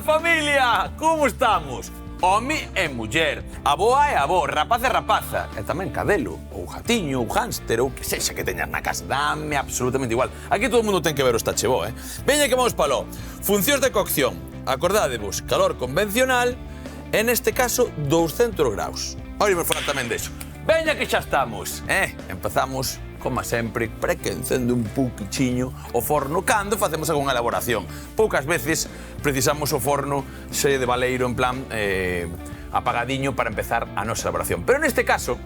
Familia, como estamos? Home e muller, avoa e avó, rapaz e rapaza, e tamén cadelo, ou gatiño, ou hámster, ou que sexa que teñas na casa, dame absolutamente igual. Aquí todo o mundo ten que ver o estachebo, Veña que vamos palo. Funcións de cocción, acordádevos, calor convencional, e neste caso 200 graus. Ahora imos falar tamén deso. Veña que xa estamos, Empezamos, como sempre, prequencendo un pouquichiño o forno cando facemos algunha elaboración. Poucas veces precisamos o forno xe de baleiro en plan apagadiño para empezar a nosa elaboración. Pero neste caso,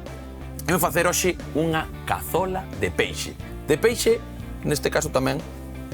vou facer hoxe unha cazola de peixe. De peixe, neste caso tamén,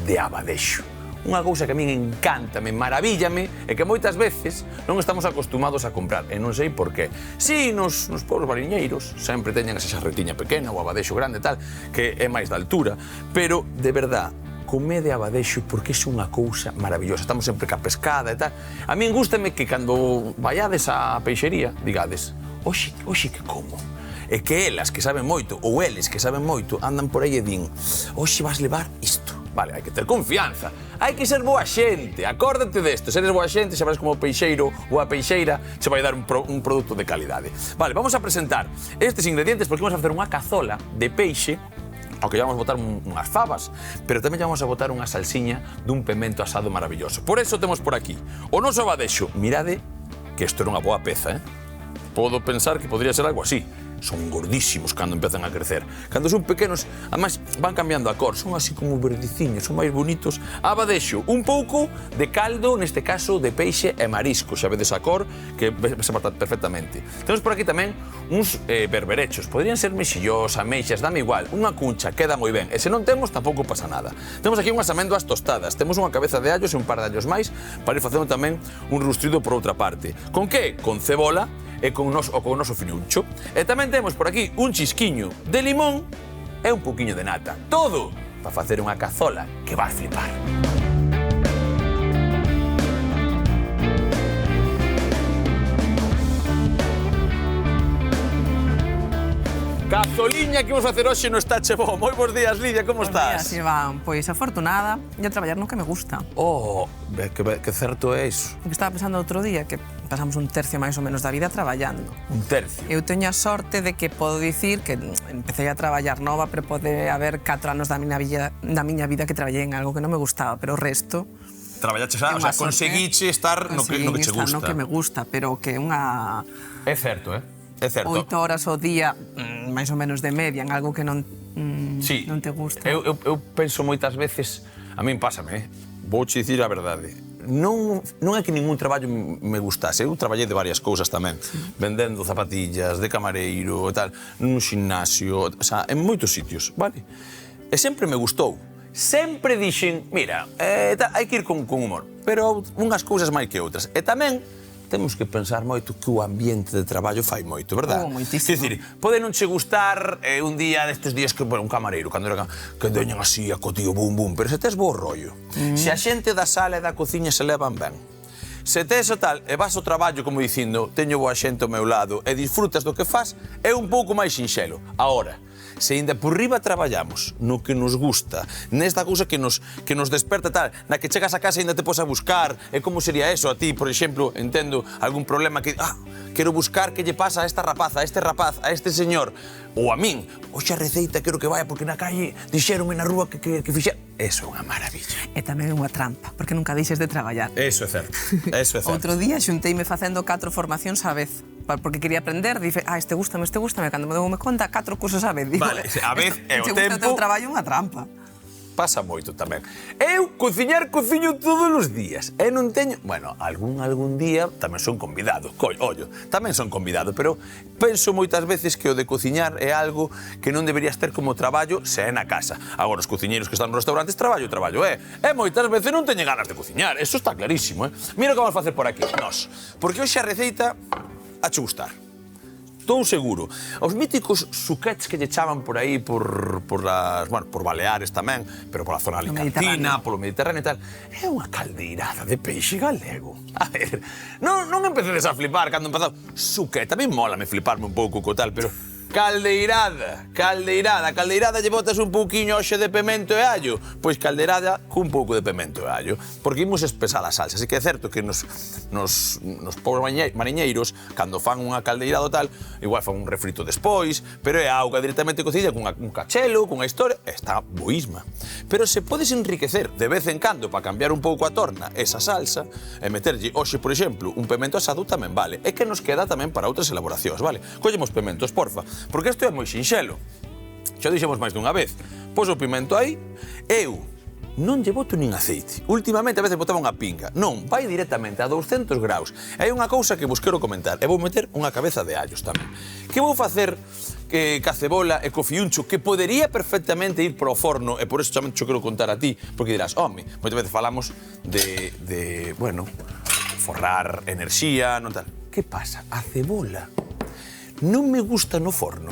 de abadexo. Unha cousa que a min encántame, maravíllame, e que moitas veces non estamos acostumados a comprar, e non sei por qué. Si, nos pobres mariñeiros sempre teñen esa xarretiña pequena, ou abadexo grande, tal, que é máis de altura, pero, de verdad, comede abadexo porque é unha cousa maravillosa. Estamos sempre ca pescada e tal. A min gústame que cando vaiades á peixería, digades, oxe que como? E que elas que saben moito, ou eles que saben moito, andan por aí e din, oxe vas levar isto. Vale, hai que ter confianza, hai que ser boa xente, acórdate desto, se eres boa xente, xa vas como peixeiro ou a peixeira, se vai dar un produto de calidade. Vale, vamos a presentar estes ingredientes porque vamos a facer unha cazola de peixe, ao que vamos a botar unhas fabas, pero tamén vamos a botar unha salsiña dun pemento asado maravilloso. Por eso temos por aquí o noso abadexo. Mirade que isto era unha boa peza, Podo pensar que podría ser algo así. Son gordísimos cando empezan a crecer. Cando son pequenos, además, van cambiando a cor. Son así como verdiciños, son máis bonitos. Abadexo, un pouco de caldo, neste caso, de peixe e marisco. Xa vedes a cor, que se mata perfectamente. Temos por aquí tamén uns berberechos. Podrían ser mexillós, ameixas, dame igual. Unha cuncha, queda moi ben. E se non temos, tampouco pasa nada. Temos aquí unhas amendoas tostadas. Temos unha cabeza de allos e un par de allos máis para ir facendo tamén un rustrido por outra parte. Con que? Con cebola e con o noso finucho. E tamén temos por aquí un chisquiño de limón e un poquinho de nata. Todo para facer unha cazola que vai flipar. Cazoliña que vamos facer hoxe no Estachebo. Moi bons días, Lidia, como estás? Bos días, Iván. Pois afortunada de traballar no que me gusta. Oh, que certo é iso. Estaba pensando outro día que pasamos un tercio máis ou menos da vida traballando. Un tercio. Eu teño a sorte de que podo dicir que empecé a traballar nova, pero pode haber 4 anos da miña vida que traballei en algo que non me gustaba, pero o resto... Traballaste xa, o sea, conseguiche estar no que che gusta. No que me gusta, pero que é unha... É certo, É certo. 8 horas ao día, máis ou menos de media, en algo que non te gusta. Eu penso moitas veces, a min pásame, vouche dicir a verdade. Non é que ningún traballo me gustase, eu traballei de varias cousas tamén, vendendo zapatillas, de camareiro e tal, nun gimnasio, o sea, en moitos sitios, vale? E sempre me gustou. Sempre dixen, mira, hai que ir con humor, pero unhas cousas máis que outras. E tamén temos que pensar moito que o ambiente de traballo fai moito, verdad? Moitísimo. Quer dicir, pode non che gustar un día destes días que, bueno, un camareiro, cando era que deñan así a cotío bum bum, pero se tes bo rollo, se a xente da sala e da cociña se levan ben, se tes o tal e vas ao traballo como dicindo teño boa xente ao meu lado e disfrutas do que fas, é un pouco máis sinxelo. Ahora, se ainda por riba traballamos no que nos gusta, nesta cousa que nos desperta tal, na que chegas a casa e ainda te pos a buscar, e como sería eso a ti, por exemplo, entendo algún problema que, quero buscar que lle pasa a esta rapaza, a este rapaz, a este señor, ou a min, hoxe a receita quero que vaya porque na calle dixeronme na rúa que fixera. Eso é unha maravilla. E tamén é unha trampa, porque nunca deixes de traballar. Eso é certo, eso é certo. Outro día xunteime facendo 4 formacións á vez, porque quería aprender, dice, este gústame, cando me dou conta, 4 cursos á vez. Digo, vale, a vez é o tempo... Se gusta o teu traballo, unha trampa. Pasa moito tamén. Eu cociño todos os días. E non teño... Bueno, algún día tamén son convidado. Ollo, tamén son convidado, pero penso moitas veces que o de cociñar é algo que non deberías ter como traballo se é na casa. Agora, os cociñeiros que están nos restaurantes, traballo, E moitas veces non teñen ganas de cociñar. Eso está clarísimo, Mira o que vamos facer por aquí, nós. Porque hoxe a receita ha che gustar. Estou seguro. Os míticos suquets que lle chaman por aí por Baleares tamén, pero pola zona alicantina, polo Mediterráneo e tal, é unha caldeirada de peixe galego. A ver, non empecedes a flipar cando empezou. Suquet, a mí mólame fliparme un pouco co tal, pero caldeirada lle botas un pouquiño hoxe de pemento e allo, pois caldeirada cun pouco de pemento e allo, porque imos espesar a salsa, así que é certo que nos pobres mariñeiros, cando fan unha caldeirada ou tal, igual fan un refrito despois, pero é auga directamente cocida cun cachelo, cunha historia, está boísma. Pero se podes enriquecer de vez en cando para cambiar un pouco a torna esa salsa e meterlle hoxe, por exemplo, un pemento asado tamén vale, e que nos queda tamén para outras elaboracións, vale? Collemos pementos, porfa, porque isto é moi sinxelo. Xa dixemos máis dunha vez. Pois o pimento aí, eu non lle boto nin aceite. Últimamente a veces botaba unha pinga. Non, vai directamente a 200 graus. E hai unha cousa que vos quero comentar. E vou meter unha cabeza de allos tamén. Que vou facer ca cebola e co fiuncho, que podería perfectamente ir pro forno, e por eso tamén xo quero contar a ti, porque dirás, home, moitas veces falamos de forrar enerxía, non tal. Que pasa? A cebola non me gusta no forno.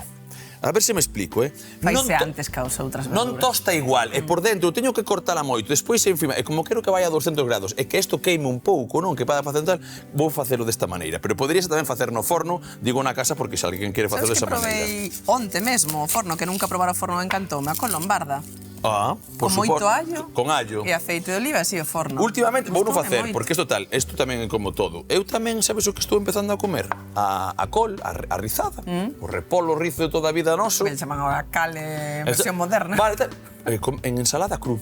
A ver se me explico, Faise antes que as outras verduras. Non tosta igual, e por dentro teño que cortala moito, despois encima, e como quero que vaya a 200 grados, e que isto queime un pouco, non? Que para facer tal, vou facelo desta maneira. Pero poderíase tamén facer no forno, digo na casa, porque se alguén quere facelo desa maneira. Sabes que provei onte mesmo o forno, que nunca probara o forno encantoume, a con lombarda. Por con moito allo. Con allo. E aceite de oliva, así o forno. Últimamente vou non facer, porque isto tal, isto tamén é como todo. Eu tamén, sabes o que estou empezando a comer? A col, a rizada. O repolo rizo de toda a vida noso. Que chaman agora cale versión moderna. Vale, en ensalada cru.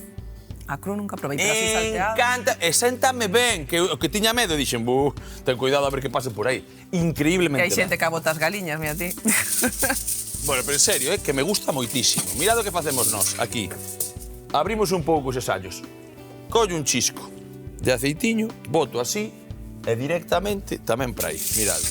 A cru nunca provei, pero así salteada. Encanta, e séntame ben, que o que tiña medo, dixen, ten cuidado a ver que pase por aí. Increíblemente. Que hai xente que abota as galiñas, mira ti. Bueno, pero en serio, que me gusta moitísimo. Mirad o que facemos nós, aquí. Abrimos un pouco os allos. Collo un chisco de aceitiño, boto así, e directamente tamén para aí. Mirad.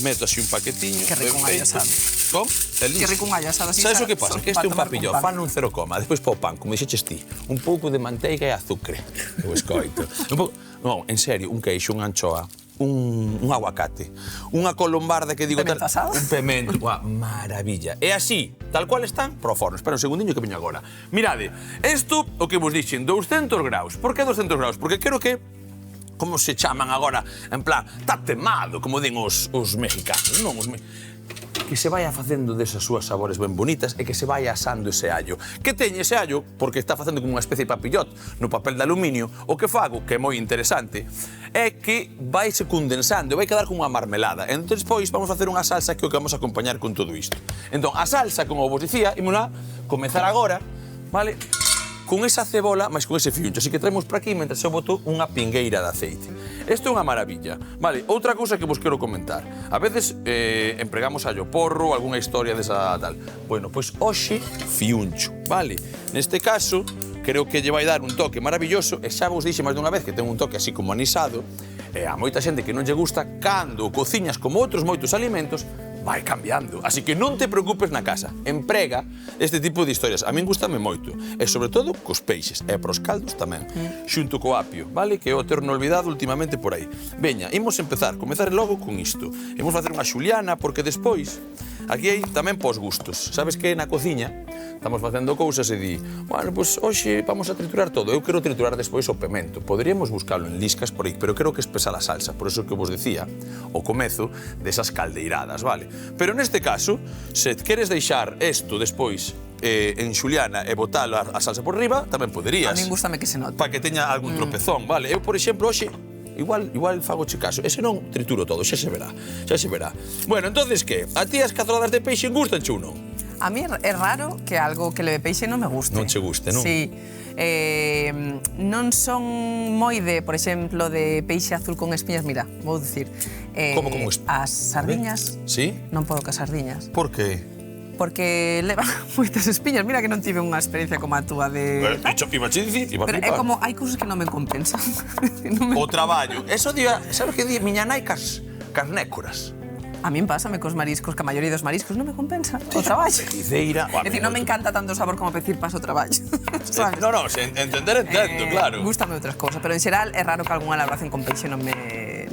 Meto así un paquetiño. Que rico un allo asado. Com? Que rico un allo asado. Sabes o que pasa? Que este é un papillo, fan un 0, despois pa o pan, como dixeches ti, un pouco de manteiga e azúcar. O escoito. Non, en serio, un queixo, unha anchoa, un aguacate, unha colombarda que digo... Pemento asado? Un pemento, maravilla. E así, tal cual están, pro forno. Espera un segundiño que veño agora. Mirade, isto, o que vos dixen, 200 graus. Por que 200 graus? Porque quero que, como se chaman agora, en plan, tatemado, como din os mexicanos, non? Que se vaya facendo desas súas sabores ben bonitas e que se vaya asando ese allo. Que teñe ese allo, porque está facendo como unha especie de papillot no papel de aluminio, o que fago, que é moi interesante, é que vaise condensando e vai quedar como unha marmelada. Entón, despois, vamos facer unha salsa que é o que vamos a acompañar con todo isto. Entón, a salsa, como vos dicía, ímola comezar agora, vale? Con esa cebola, máis con ese fiuncho. Así que traemos por aquí, mentre eu boto unha pingueira de aceite. Isto é unha maravilla. Vale, outra cousa que vos quero comentar. A veces empregamos allo porro, algunha historia desa tal. Bueno, pois hoxe, fiuncho, vale? Neste caso, creo que lle vai dar un toque maravilloso, e xa vos dixe máis dunha vez que ten un toque así como anisado, e a moita xente que non lle gusta, cando cociñas como outros moitos alimentos, vai cambiando. Así que non te preocupes na casa. Emprega este tipo de historias. A min gustame moito. E sobre todo cos peixes. E pros caldos tamén. Xunto co apio, vale? Que é o terno olvidado últimamente por aí. Veña, imos empezar. Comezar logo con isto. Imos facer unha xuliana porque despois aquí hai tamén pos gustos. Sabes que na cociña estamos facendo cousas e di, bueno, pois hoxe vamos a triturar todo. Eu quero triturar despois o pemento. Poderíamos buscalo en liscas por aí, pero quero que espesar a salsa. Por eso que vos decía o comezo desas caldeiradas, vale? Pero neste caso, se queres deixar isto despois en xuliana e botar a salsa por riba, tamén poderías. A min gustame que se note. Para que teña algún tropezón, vale? Eu, por exemplo, hoxe igual fago che caso. E se non, trituro todo, xa se verá. Xa se verá. Bueno, entonces que? A ti as cazoladas de peixe gustan ou non? A mí é raro que algo que leve peixe non me guste. Non che guste, non? Sí. Non son moi de, por exemplo, de peixe azul con espiñas. Mira, vou dicir. Como as sardiñas. Sí? Non podo cas sardiñas. Por que? Porque levan moitas espiñas. Mira que non tive unha experiencia como a túa de... Iba che dicir, iba a Pero é flipar. como, hai cousas que non me compensan. O traballo. Eso día, sabes que di miña nai cas nécoras. A min pásame cos mariscos, que a maioría dos mariscos non me compensa o traballo. Peciceira. É dicir, non me encanta tanto o sabor como pecir paso o traballo. Sabes? No, entendo, claro. Gústame outras cousas, pero en xeral é raro que algunha elaboración con peixe non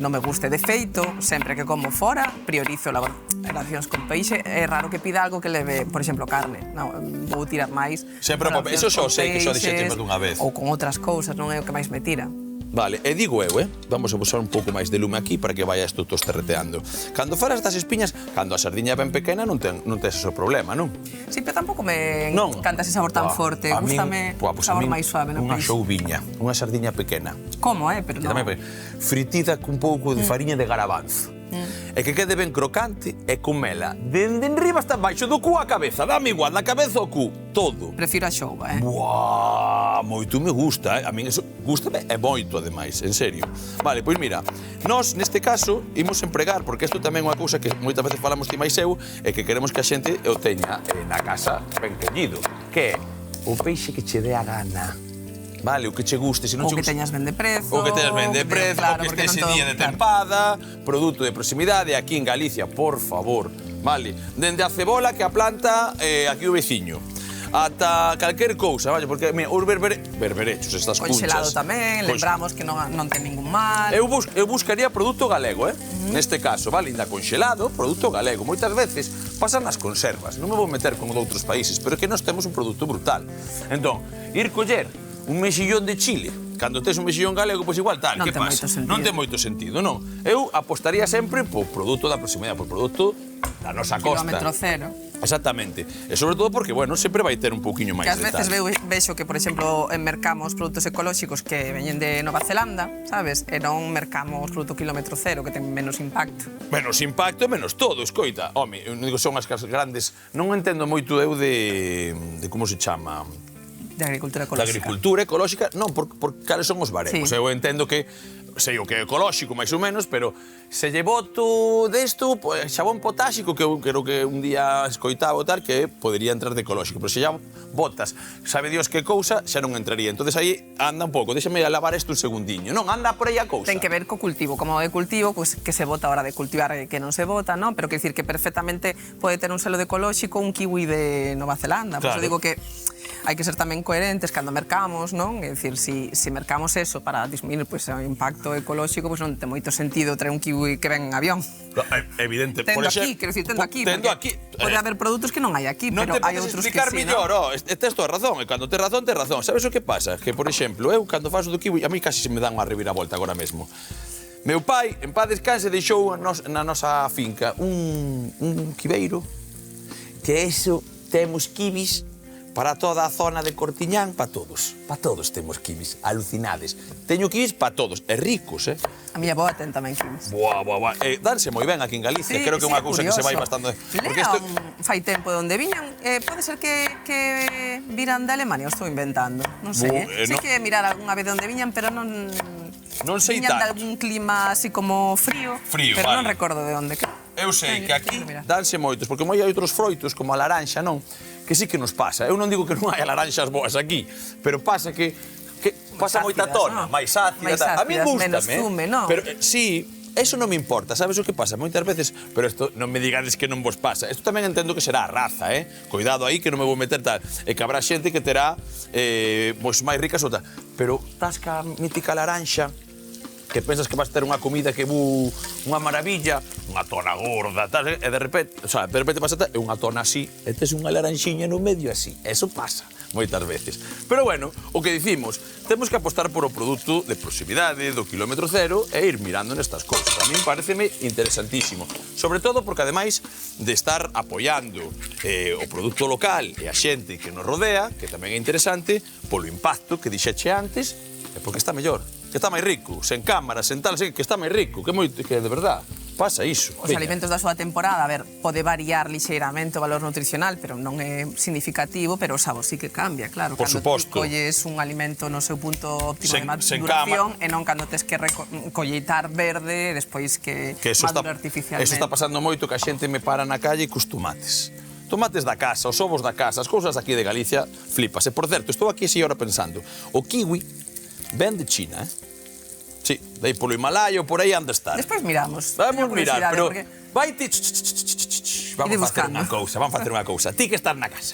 non me guste. De feito, sempre que como fora, priorizo elaboracións con peixe. É raro que pida algo que leve, por exemplo, carne. Non, vou tirar máis. Sempre con peixe. Eso xa sei que xa dixete máis dunha vez. Ou con outras cousas, non é o que máis me tira. Vale, e digo eu, vamos a usar un pouco máis de lume aquí para que vaya isto tosterreteando. Cando falas das espiñas, cando a sardiña é ben pequena non tes ese problema, non? Sí, pero tampouco me encanta ese sabor tan forte. Gústame un sabor máis suave no unha peixe. xouviña, unha sardiña pequena. Como, pero non. Fritida cun pouco de fariña de garabanzo. E que quede ben crocante e comela dende enriba hasta baixo do cu á cabeza. Dame igual, da cabeza ao cu, todo. Prefiro a xouva, Buah, moito me gusta, A min eso gústame e moito, ademais, en serio. Vale, pois mira, nós, neste caso, imos empregar, porque isto tamén é unha cousa que moitas veces falamos ti máis eu, e que queremos que a xente o teña na casa ben collido, que é o peixe que che dé a gana. Vale, o que che guste, se non o che que teñas ben de prezo. O que teñas ben de prezo, claro, o que porque estés non en día de tempada, produto de proximidade aquí en Galicia, por favor. Vale, dende a cebola que a planta aquí o veciño. Ata calquer cousa, vale, porque mira, os berberechos, estas cunchas. Conxelado tamén, lembramos que non ten ningún mal. Eu buscaría produto galego, neste caso, vale, ainda conxelado, produto galego. Moitas veces pasan nas conservas, non me vou meter con outros países, pero que nós temos un produto brutal. Entón, ir coller un mexillón de Chile, cando tes un mexillón galego, pois igual tal, que pasa? Non ten moito sentido, non? Eu apostaría sempre por produto da proximidade, por produto da nosa costa. Kilómetro cero. Exactamente. E sobre todo porque, bueno, sempre vai ter un pouquiño máis de tal. Que ás veces tal. vexo que, por exemplo, en mercamos produtos ecolóxicos que veñen de Nova Zelanda, sabes? E non mercamos produto kilómetro cero, que ten menos impacto. Menos impacto e menos todo, escoita. Home, eu non digo son as casas grandes, non entendo moito eu de como se chama... De agricultura ecolóxica. Da agricultura ecolóxica, non, por cales son os baremos. Sí. Eu entendo que sei o que é ecolóxico, máis ou menos, pero se lle boto desto, pues, xabón potáxico, que eu creo que un día escoitaba o tal, que podería entrar de ecolóxico, pero se xa botas, sabe Dios que cousa, xa non entraría. Entonces aí anda un pouco, déxame lavar isto un segundiño. Non, anda por aí a cousa. Ten que ver co cultivo, como de cultivo, pues, que se bota a hora de cultivar e que non se bota, non? Pero quer dicir que perfectamente pode ter un selo de ecolóxico un kiwi de Nova Zelanda. Por Claro. eso digo que hai que ser tamén coherentes cando mercamos, non? É dicir, si mercamos eso para disminuir pues, o impacto ecolóxico, pues non ten moito sentido traer un kiwi que ven en avión. Evidente. Tendo aquí, quero dicir, tendo aquí. Tendo aquí. Pode haber produtos que non hai aquí, Non pero te hai podes outros que explicar sí, mellor, non? tes toda razón, e cando tes razón, tes razón. Sabes o que pasa? Que, por exemplo, eu, cando faço do kiwi, a mí casi se me dan unha reviravolta agora mesmo. Meu pai, en paz descanse, deixou na nosa finca un quibeiro, que eso temos kiwis para toda a zona de Cortiñán, para todos temos kiwis, alucinades. Teño kiwis para todos, e ricos, A miña boa ten tamén kiwis. Buah. Danse moi ben aquí en Galicia, creo que é unha cousa que se vai bastante... Fai tempo de onde viñan, pode ser que viran de Alemania, o estou inventando, non sei, sei que mirar algunha vez de onde viñan, pero non... Non sei viñan tanto. de algún clima así como frío, pero non recordo de onde. Eu sei que aquí danse moitos, porque moi hai outros froitos, como a laranxa, non? Que sí que nos pasa. Eu non digo que non hai laranxas boas aquí, pero pasa que pasa moita tona, máis ácida. A mí gústame, menos zume, non? Pero sí, eso non me importa, sabes o que pasa? Moitas veces, pero isto non me digades que non vos pasa. Isto tamén entendo que será a raza, Cuidado aí que non me vou meter tal. E que habrá xente que terá pois máis ricas outra. Pero tasca a mítica laranxa, que pensas que vas ter unha comida que unha maravilla, unha tona gorda, tal, e de repente pasa é unha tona así, e tes unha laranxiña no medio así. Eso pasa moitas veces. Pero bueno, o que dicimos, temos que apostar por o produto de proximidade, do kilómetro cero, e ir mirando nestas cousas. A min pareceme interesantísimo. Sobre todo porque, ademais, de estar apoiando o produto local e a xente que nos rodea, que tamén é interesante, polo impacto que dixeche antes, e porque está mellor. Que está máis rico, sen cámaras, sen tal, que está máis rico, que de verdad pasa iso. Os alimentos da súa temporada, a ver, pode variar lixeiramente o valor nutricional, pero non é significativo, pero o sabor sí que cambia, claro. Por suposto. Cando colles un alimento no seu punto óptimo de maduración e non cando tes que colleitar verde despois que madura artificialmente. Eso está pasando moito, que a xente me para na calle cos tomates. Tomates da casa, os ovos da casa, as cousas aquí de Galicia, flipas. E, por certo, estou aquí así ahora pensando, o kiwi ven de China, Sí, de aí polo Himalaya ou por aí anda estar. Despois miramos. Vamos mirar, pero vai ti... Vamos facer unha cousa. Ti que estás na casa.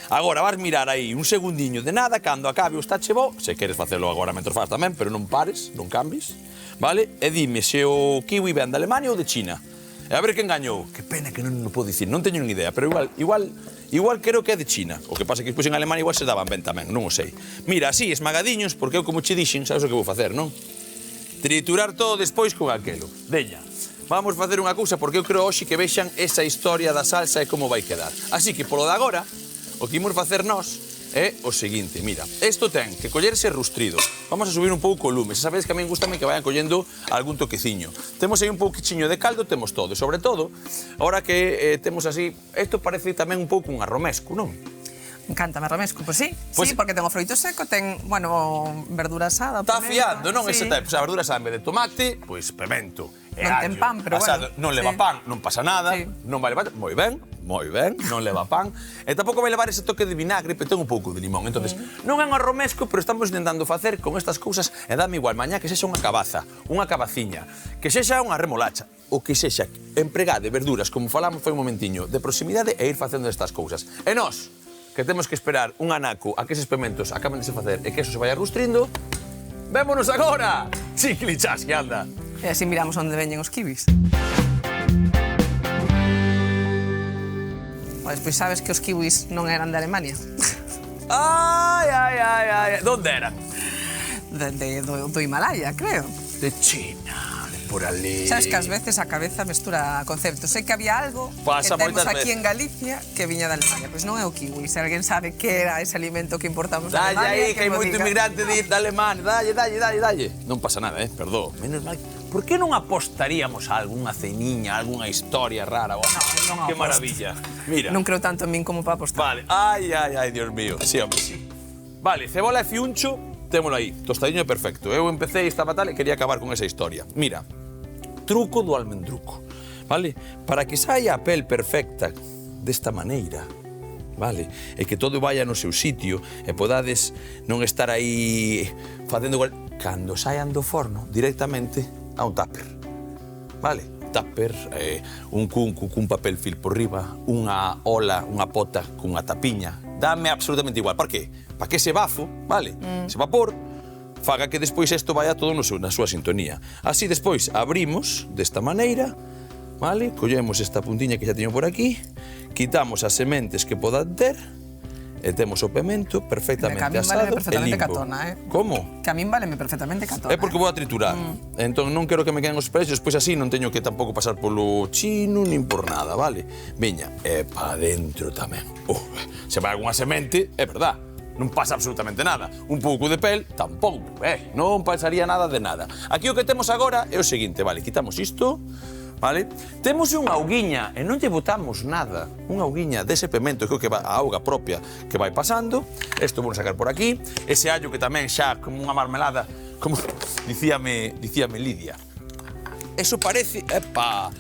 Agora vas mirar aí un segundiño de nada, cando acabe o estache bo, se queres facelo agora mentre faz tamén, pero non pares, non cambies, vale? E dime se o kiwi ven de Alemania ou de China. E a ver quen gañou. Que pena que non o podo dicir, non teño nin idea, pero igual creo que é de China. O que pasa é que despois en Alemania igual se daban ben tamén, non o sei. Mira, así, esmagadiños, porque eu como che dixen, sabes o que vou facer, non? Triturar todo despois con aquelo. Deña, vamos facer unha cousa porque eu creo hoxe que vexan esa historia da salsa e como vai quedar. Así que, polo de agora, o que imos facer nós é o seguinte, mira, isto ten que collerse rustrido. Vamos a subir un pouco o lume. Se sabedes que a mí gustame que vayan collendo algún toqueciño. Temos aí un pouquichiño de caldo, temos todo. E sobre todo, ahora que temos así, isto parece tamén un pouco un arromesco, non? Encántame romesco, pois sí, sí, porque ten o froito seco, ten, bueno, verdura asada, Está pimenta, afiando, non? sí. Ese tipo, a verdura asada en vez de tomate, pois pemento e Non allo. ten pan, pero asado, bueno, non leva sí. pan, non pasa nada, Sí. non vai levar, moi ben, non leva pan, e tampouco vai levar ese toque de vinagre, pero ten un pouco de limón. Entonces, non é un arromesco, pero estamos intentando facer con estas cousas, e dame igual, mañá que sexa unha cabaza, unha cabaciña, que sexa unha remolacha, ou que sexa empregade verduras, como falamos foi un momentiño, de proximidade e ir facendo estas cousas. E nós, que temos que esperar un anaco a que eses pementos acaben de se facer e que eso se vaya rustrindo, vémonos agora! Chiclichas, que anda! E así miramos onde veñen os kiwis. Pois sabes que os kiwis non eran de Alemania. Ai. Donde eran? Do Himalaya, creo. De China, de por ali. Sabes que ás veces a cabeza mestura conceptos. Sei que había algo Pasa que temos moitas aquí veces. en Galicia que viña de Alemania. Pois non é o kiwi. Se alguén sabe que era ese alimento que importamos de Dalle Alemania, aí, que hai mo moito diga. inmigrante de Alemania. Dalle. Non pasa nada, perdón. Menos mal. Por que non apostaríamos a algunha ceniña, algunha historia rara? non Que aposto. maravilla. Mira. Non creo tanto en min como para apostar. Vale. Ai, Dios mío. Sí, hombre, sí. Vale, cebola e fiuncho, témolo aí. Tostadiño perfecto. Eu empecé esta batalla e quería acabar con esa historia. Mira, truco do almendruco, vale? Para que saia a pel perfecta desta maneira, vale? E que todo vaya no seu sitio e podades non estar aí facendo igual. Cando saian do forno, directamente a un tupper, vale? Tupper, un cunco cun papel film por riba, unha ola, unha pota cunha tapiña. Dame absolutamente igual. Por qué? Para que ese bafo, vale? Ese vapor, faga que despois isto vaya todo na súa sintonía. Así despois abrimos desta maneira, vale? Collemos esta puntiña que xa teño por aquí, quitamos as sementes que podan ter, e temos o pemento perfectamente Que a min asado váleme perfectamente e limpo. catona, Como? Que a min váleme perfectamente catona. É porque vou a triturar. Entón non quero que me queden os pelos, despois así non teño que tampouco pasar polo chino nin por nada, vale? Veña, e pa dentro tamén. Se vai algunha semente, é verdad, non pasa absolutamente nada. Un pouco de pel, tampouco, non pasaría nada de nada. Aquí o que temos agora é o seguinte, vale, quitamos isto, vale? Temos unha auguiña e non lle botamos nada. Unha auguiña dese pemento, que é o que va, a auga propia que vai pasando. Isto vou sacar por aquí. Ese allo que tamén xa como unha marmelada, como dicíame Lidia. Eso parece... Epa!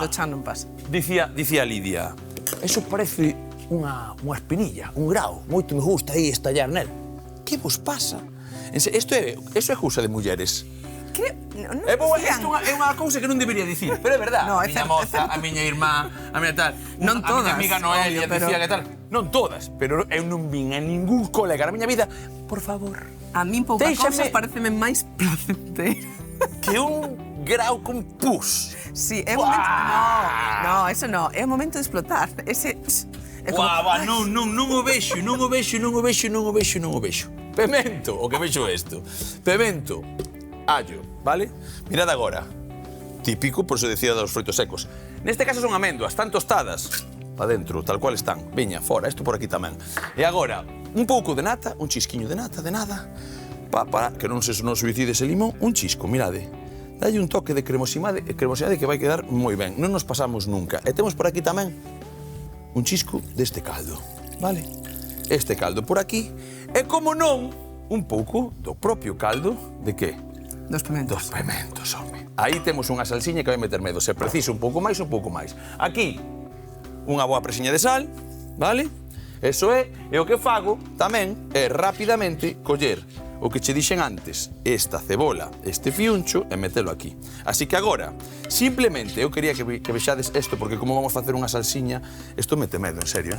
Do chan non pasa. Dicía Lidia. Eso parece unha espinilla, un grao. Moito me gusta aí estallar nel. Que vos pasa? Eso é cousa de mulleres. Que? Non dicían. Isto é unha cousa que non debería dicir, pero é verdad. No, A é miña certo, moza, a miña irmá, a miña tal. Non A miña todas, amiga Noelia obvio, pero- dicía que tal. Non todas, pero eu non vin a ningún colega na miña vida, por favor, A min poucas Déixame- cousas pareceme máis placenteiras. que un grau con pus. Sí, é o momento... No, eso no, é o momento de explotar. Ese... É como... Non o vexo. Pemento, o que vexo é isto. Pemento, allo, vale? Mirad agora. Típico, por eso decía dos froitos secos. Neste caso son amendoas, tan tostadas, pa dentro, tal cual están. Veña, fora, isto por aquí tamén. E agora, un pouco de nata, un chisquiño de nada, para que non se suicide ese limón, un chisco, mirade. Dalle un toque de cremosidade que vai quedar moi ben. Non nos pasamos nunca. E temos por aquí tamén un chisco deste caldo, vale? Este caldo por aquí. E como non, un pouco do propio caldo de que? Dos pementos. Dos pementos, home. Aí temos unha salsiña que vai meter medo. Se precisa un pouco máis, un pouco máis. Aquí, unha boa presiña de sal, vale? Eso é. E o que fago tamén é rapidamente coller o que che dixen antes, esta cebola, este fiuncho e metelo aquí. Así que agora, simplemente, eu quería que vexades isto, porque como vamos facer unha salsiña, isto mete medo, en serio,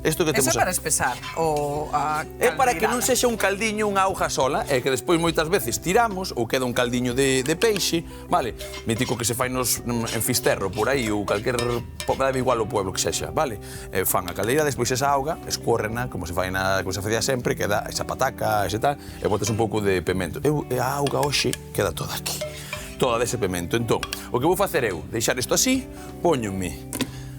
Isto que Eso temos é para espesar o a É para que non caldeirada. sexa un caldiño, unha auga sola, e que despois moitas veces tiramos ou queda un caldiño de peixe, vale? Mítico que se fai en Fisterro, por aí, ou calquer... Dá igual o pueblo que sexa, vale? Fan a caldeira, despois esa auga, escórrena, como se facía sempre, queda esa pataca, ese tal, e botas un pouco de pemento. A auga hoxe queda toda aquí, toda dese pemento. Entón, o que vou facer eu, deixar isto así, póñome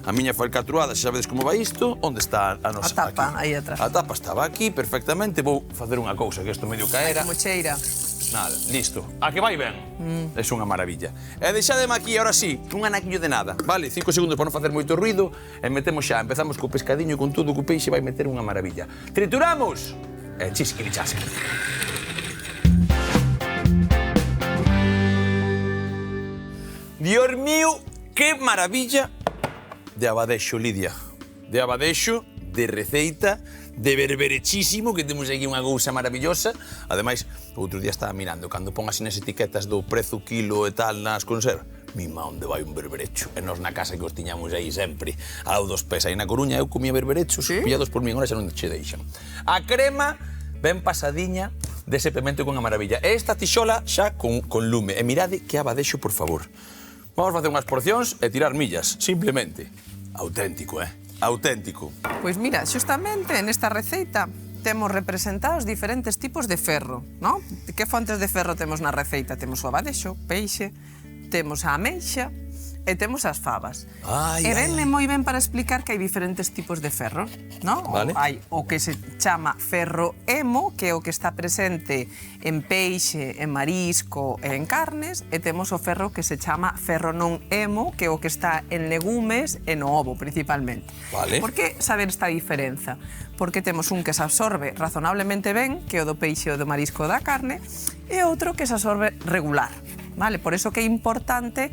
a miña falcatruada, xa sabedes como vai isto, onde está a nosa... A tapa, aquí. aí atrás. A tapa estaba aquí, perfectamente. Vou facer unha cousa, que isto medio caera. Como cheira. Nada, listo. A que vai ben? É unha maravilla. E deixademe aquí, ahora sí, un anaquiño de nada, vale? 5 segundos para non facer moito ruido, e metemos xa. Empezamos co pescadiño, con todo, co peixe, vai meter unha maravilla. Trituramos! E chisquirichasque. Dios mío, que maravilla de abadexo, Lidia. De abadexo, de receita, de berberechísimo, que temos aquí unha cousa maravillosa. Ademais, outro día estaba mirando, cando pon así nas etiquetas do prezo kilo e tal nas conservas, mima, onde vai un berberecho? E nós na casa que os tiñamos aí sempre, ao dos pés, aí na Coruña, eu comía berberechos, pillados por min, agora xa non che deixan. A crema ben pasadiña dese pemento con a maravilla. E esta tixola xa con lume. E mirade que abadexo, por favor. Vamos facer unhas porcións e tirar millas, simplemente. Auténtico, auténtico. Pois mira, xustamente nesta receita temos representados diferentes tipos de ferro, non? Que fontes de ferro temos na receita? Temos o abadexo, peixe, temos a ameixa e temos as fabas. E venme moi ben para explicar que hai diferentes tipos de ferro, non? Vale. Hai o que se chama ferro hemo, que é o que está presente en peixe, en marisco e en carnes, e temos o ferro que se chama ferro non hemo, que é o que está en legumes e no ovo, principalmente. Vale. Por que saber esta diferenza? Porque temos un que se absorbe razonablemente ben, que é o do peixe e o do marisco da carne, e outro que se absorbe regular. Vale, por eso que é importante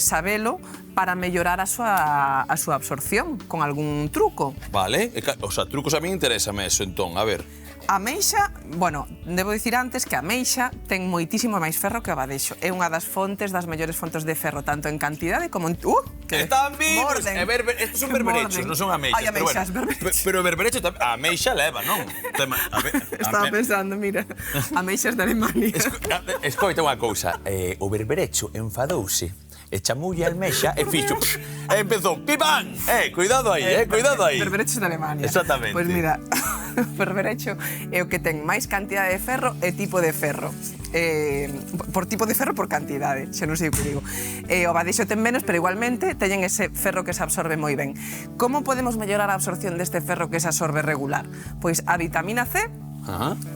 sabelo para mellorar a súa absorción con algún truco. Vale, o sea, trucos a mí interésame eso, entón, a ver. A ameixa, bueno, debo dicir antes que a ameixa ten moitísimo máis ferro que o abadexo. É unha das mellores fontes de ferro, tanto en cantidade como en... Que están vivos! Estos son berberechos, non son ameixas. Hai ameixas, berberechos. Pero berberecho tamén, a ameixa leva, non? Estaba pensando, mira, ameixas de Alemania. Escoita unha cousa, o berberecho enfadouse e chamoulle a almexa e fixo... E empezou, pipán! Cuidado aí, cuidado aí. Berberechos de Alemania. Exactamente. Pois mira, berberecho é o que ten máis cantidade de ferro e tipo de ferro. Por tipo de ferro, por cantidade, xa non sei o que digo. O abadexo ten menos, pero igualmente teñen ese ferro que se absorbe moi ben. Como podemos mellorar a absorción deste ferro que se absorbe regular? Pois a vitamina C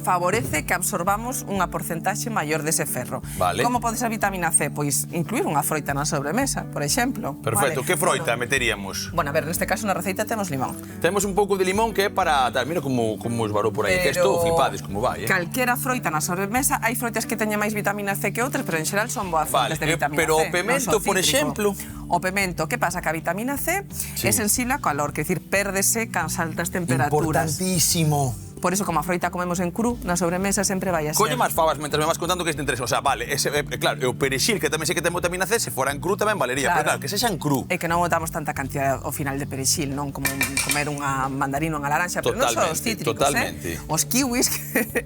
favorece que absorbamos unha porcentaxe maior dese ferro. Vale. Como pode ser a vitamina C? Pois incluir unha froita na sobremesa, por exemplo. Perfecto, vale. que froita meteríamos? Bueno, a ver, neste caso na receita temos limón. Temos un pouco de limón que é para... Mira como esvarou por aí, que isto flipades como vai, Calquera froita na sobremesa, hai froitas que teñen máis vitamina C que outras, pero en xeral son boas fontes de vitamina C. Pero o pemento, por exemplo... O pemento, que pasa? Que a vitamina C é sensible ao calor, que decir, pérdese cas altas temperaturas. Importantísimo. Por eso, como a froita comemos en cru, na sobremesa sempre vai a ser. Coño máis fabas mentre me vas contando que este interesa. O sea, vale, claro, o perexil, que tamén sei que ten vitamina C, se fora en cru tamén valería. Pero claro, que sexa en cru. É que non botamos tanta cantidad ao final de perexil, non como comer unha mandarina ou unha laranxa, pero non só os cítricos, totalmente. Os kiwis,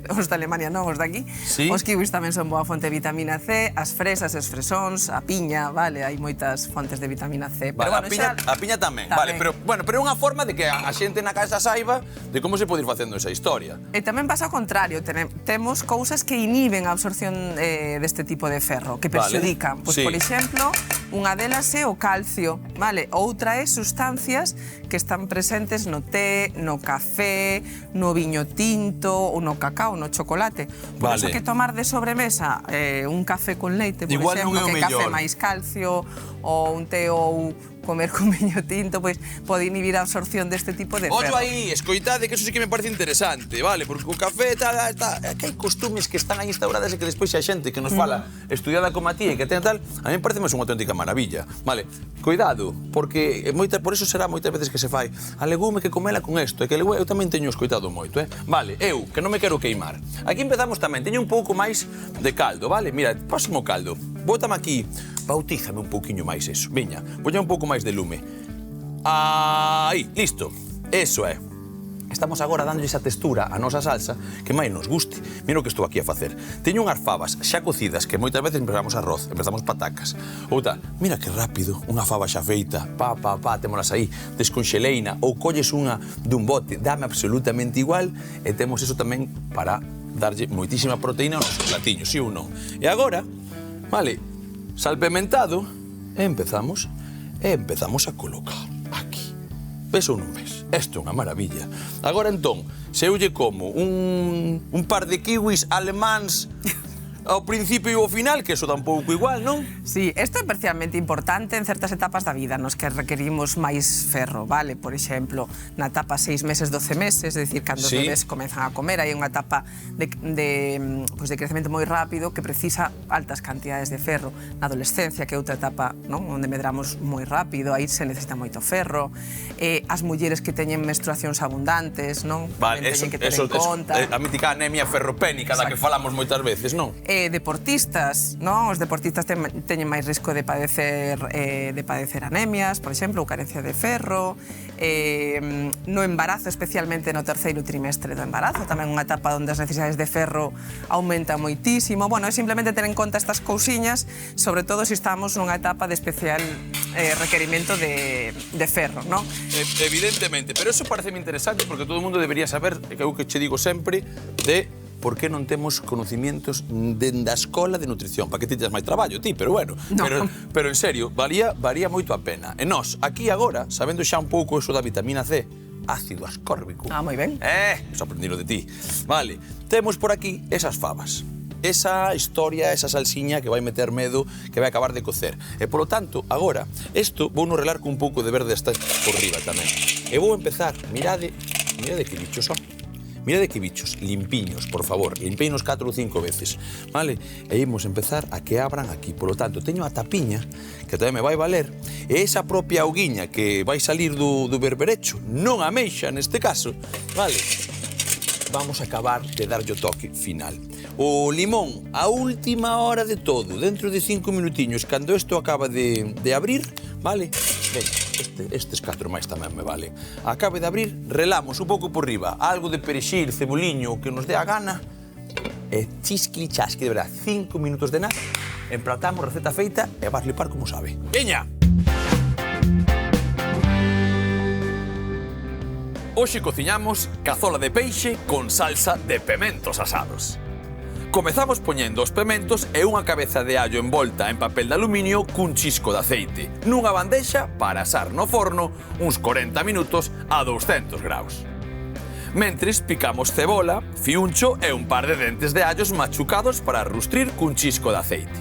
os de Alemania non, os de aquí. Sí. Os kiwis tamén son boa fonte de vitamina C, as fresas, os fresóns, a piña, vale, hai moitas fontes de vitamina C. Vale, pero, bueno, a piña tamén. Vale, pero é unha forma de que a xente na casa saiba de como se pode ir facendo esa historia. E tamén pasa ao contrario, temos cousas que inhiben a absorción deste tipo de ferro, que perxudican. Pois, por exemplo, unha delas é o calcio, vale? Outra é sustancias que están presentes no té, no café, no viño tinto, ou no cacao, no chocolate. Por iso que tomar de sobremesa un café con leite, por exemplo, que café máis calcio, ou un té ou comer con viño tinto, pois pode inhibir a absorción deste tipo de ferro. Ollo aí, escoitade, que eso sí que me parece interesante, vale? Porque o café é que hai costumes que están aí instauradas e que despois xa xente que nos fala estudiada como a ti e que ten tal, a mí me parece unha auténtica maravilla, vale? Cuidado, porque por eso será moitas veces que se fai a legume que comela con isto, e que eu tamén teño escoitado moito, Vale, eu, que non me quero queimar. Aquí empezamos tamén, teño un pouco máis de caldo, vale? Mira, próximo caldo, bótame aquí, bautízame un pouquiño máis eso, viña, poña un pouco máis de lume. Aí, listo. Eso é. Estamos agora dando esa textura a nosa salsa que máis nos guste. Mira o que estou aquí a facer. Teño unhas fabas xa cocidas que moitas veces empezamos arroz, empezamos patacas. Outra, mira que rápido, unha faba xa feita, témolas aí, desconxeleina, ou colles unha dun bote, dame absolutamente igual, e temos eso tamén para darlle moitísima proteína aos nosos platiños, sí ou non? E agora, vale, salpementado, e empezamos a colocar aquí. Ves ou non ves? Isto é unha maravilla. Agora entón, se eu lle como un par de kiwis alemáns ao principio e ao final, que eso dá un pouco igual, non? Sí, isto é especialmente importante en certas etapas da vida nos que requerimos máis ferro, vale? Por exemplo, na etapa 6 meses, 12 meses, é dicir, cando os bebés comenzan a comer, hai unha etapa de crecemento moi rápido que precisa altas cantidades de ferro. Na adolescencia, que é outra etapa, non? Onde medramos moi rápido, aí se necesita moito ferro. As mulleres que teñen menstruacións abundantes, non? Vale, eso, a mítica anemia ferropénica da que falamos moitas veces, non? Deportistas, non? Os deportistas teñen máis risco de padecer anemias, por exemplo, ou carencia de ferro. No embarazo, especialmente no terceiro trimestre do embarazo, tamén unha etapa onde as necesidades de ferro aumentan moitísimo. Bueno, é simplemente ter en conta estas cousiñas, sobre todo se estamos nunha etapa de especial requerimento de ferro, non? Evidentemente, pero eso parece interesante porque todo o mundo debería saber, que é o que che digo sempre, de por que non temos conocimientos dende a escola de nutrición, para que tiñas máis traballo ti, pero bueno, pero en serio, valía moito a pena. E nós, aquí agora, sabendo xa un pouco eso da vitamina C, ácido ascórbico. Ah, moi ben. Eso aprendilo de ti. Vale, temos por aquí esas fabas. Esa historia, esa salsiña que vai meter medo, que vai acabar de cocer. E, polo tanto, agora, isto vou no relar con un pouco de verde hasta por riba tamén. E vou empezar, mirade que bichos son. Mirade que bichos, limpiños, por favor, limpiños 4 ou 5 veces, vale? E imos empezar a que abran aquí. Polo tanto, teño a tapiña, que tamén me vai valer, e esa propia auguiña que vai salir do berberecho, non a meixa neste caso, vale? Vamos a acabar de darlle o toque final. O limón, a última hora de todo, dentro de 5 minutiños, cando isto acaba de abrir, vale? Venga, estes 4 máis tamén me valen. Acabe de abrir, relamos un pouco por riba, algo de perexil, ceboliño, que nos dé a gana, e chisqui chasqui, de verdad, 5 minutos de nada, empratamos, receta feita, e vas flipar como sabe. Veña! Hoxe cociñamos cazola de peixe con salsa de pementos asados. Comezamos poñendo os pementos e unha cabeza de allo envolta en papel de aluminio cun chisco de aceite, nunha bandexa para asar no forno uns 40 minutos a 200 graus. Mentres picamos cebola, fiuncho e un par de dentes de allos machucados para rustrir cun chisco de aceite,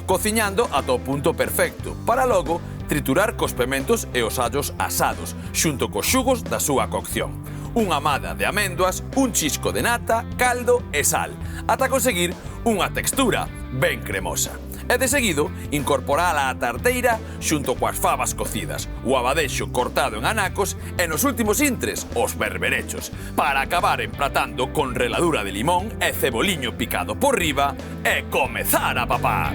cociñando ata o punto perfecto, para logo triturar cos pementos e os allos asados, xunto cos xugos da súa cocción. Unha amada de améndoas, un chisco de nata, caldo e sal, ata conseguir unha textura ben cremosa. E de seguido, incorporala á tarteira xunto coas fabas cocidas, o abadexo cortado en anacos e nos últimos intres, os berberechos, para acabar empratando con reladura de limón e ceboliño picado por riba e comezar a papar.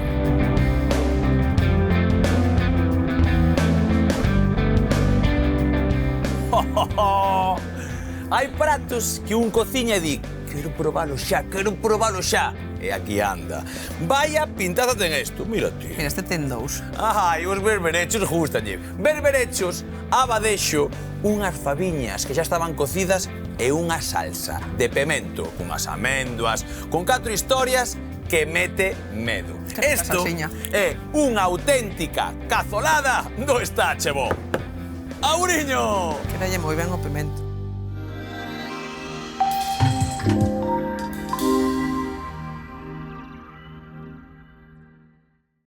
Hai pratos que un cociña e di quero probalo xa, e aquí anda. Vaya pintada ten isto, mira ti. Mira, este ten 2. Ai, os berberechos gustanlle. Berberechos, abadexo, unhas faviñas que xa estaban cocidas e unha salsa de pemento, unhas améndoas, con 4 historias que mete medo. Isto é unha auténtica cazolada do Está Che Bo. Auriño! Que dalle moi ben o pemento.